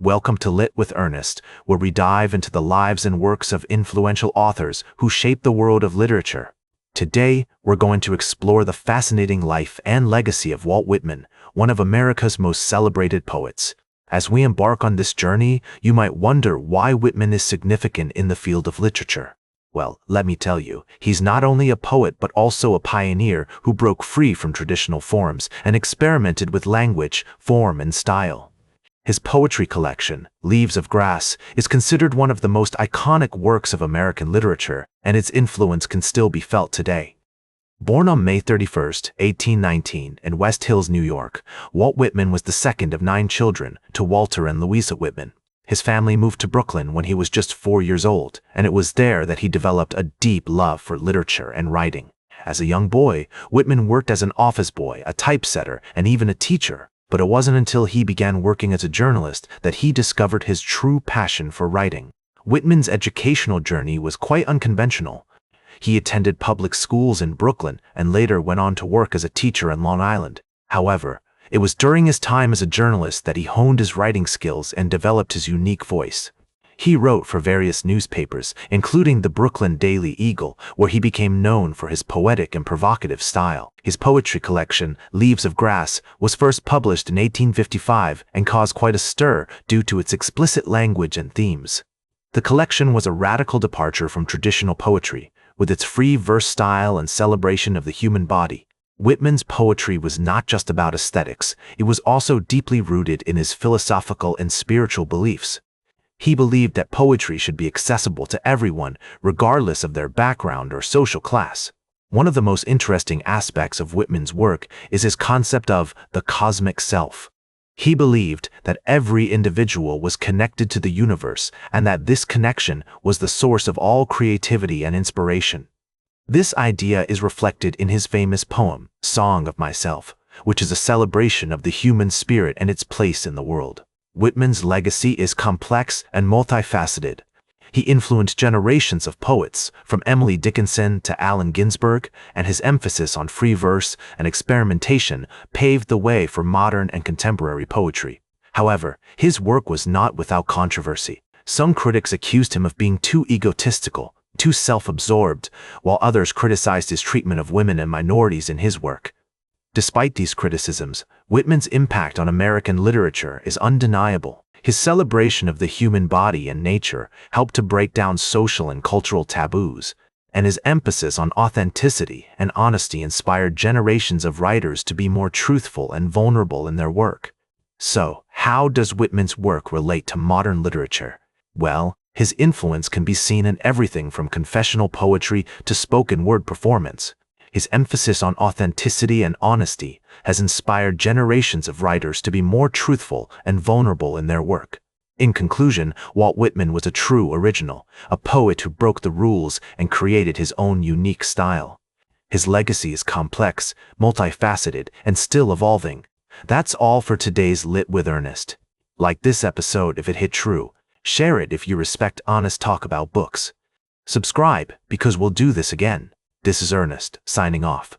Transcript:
Welcome to Lit with Ernest, where we dive into the lives and works of influential authors who shaped the world of literature. Today, we're going to explore the fascinating life and legacy of Walt Whitman, one of America's most celebrated poets. As we embark on this journey, you might wonder why Whitman is significant in the field of literature. Well, let me tell you, he's not only a poet but also a pioneer who broke free from traditional forms and experimented with language, form, and style. His poetry collection, Leaves of Grass, is considered one of the most iconic works of American literature, and its influence can still be felt today. Born on May 31, 1819, in West Hills, New York, Walt Whitman was the second of 9 children to Walter and Louisa Whitman. His family moved to Brooklyn when he was just 4 years old, and it was there that he developed a deep love for literature and writing. As a young boy, Whitman worked as an office boy, a typesetter, and even a teacher. But it wasn't until he began working as a journalist that he discovered his true passion for writing. Whitman's educational journey was quite unconventional. He attended public schools in Brooklyn and later went on to work as a teacher in Long Island. However, it was during his time as a journalist that he honed his writing skills and developed his unique voice. He wrote for various newspapers, including the Brooklyn Daily Eagle, where he became known for his poetic and provocative style. His poetry collection, Leaves of Grass, was first published in 1855 and caused quite a stir due to its explicit language and themes. The collection was a radical departure from traditional poetry, with its free verse style and celebration of the human body. Whitman's poetry was not just about aesthetics, it was also deeply rooted in his philosophical and spiritual beliefs. He believed that poetry should be accessible to everyone, regardless of their background or social class. One of the most interesting aspects of Whitman's work is his concept of the cosmic self. He believed that every individual was connected to the universe and that this connection was the source of all creativity and inspiration. This idea is reflected in his famous poem, Song of Myself, which is a celebration of the human spirit and its place in the world. Whitman's legacy is complex and multifaceted. He influenced generations of poets, from Emily Dickinson to Allen Ginsberg, and his emphasis on free verse and experimentation paved the way for modern and contemporary poetry. However, his work was not without controversy. Some critics accused him of being too egotistical, too self-absorbed, while others criticized his treatment of women and minorities in his work. Despite these criticisms, Whitman's impact on American literature is undeniable. His celebration of the human body and nature helped to break down social and cultural taboos, and his emphasis on authenticity and honesty inspired generations of writers to be more truthful and vulnerable in their work. So, how does Whitman's work relate to modern literature? Well, his influence can be seen in everything from confessional poetry to spoken word performance. His emphasis on authenticity and honesty has inspired generations of writers to be more truthful and vulnerable in their work. In conclusion, Walt Whitman was a true original, a poet who broke the rules and created his own unique style. His legacy is complex, multifaceted, and still evolving. That's all for today's Lit with Ernest. Like this episode if it hit true. Share it if you respect honest talk about books. Subscribe because we'll do this again. This is Ernest, signing off.